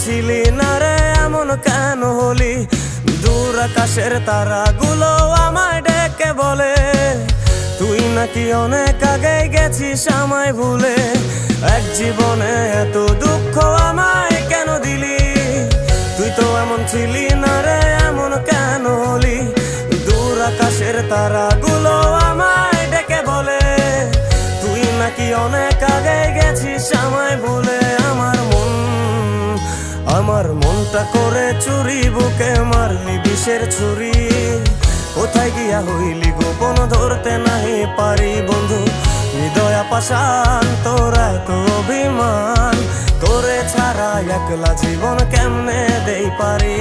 ছিলি না রে এমন কেন হলি? দূর আকাশের তারাগুলো আমায় ডেকে বলে তুই নাকি অনেক আগে গেছিস আমায় ভুলে। এক জীবনে এত দুঃখ আমায় কেন দিলি? তুই তো এমন ছিলি না রে এমন কেন হলি? দূর আকাশের তারাগুলো আমায় ডেকে বলে তুই নাকি অনেক আগে গেছিস আমায় ভুলে। আমার মনটা করে চুরি, বুকে মারলি বিষের ছুরি। কোথায় গিয়া হইলি গোপন ধরতে নাহি পারি বন্ধু। হৃদয় পাষাণ তোর এত অভিমান, তোরে ছাড়া একলা জীবন কেমনে দেই পারি।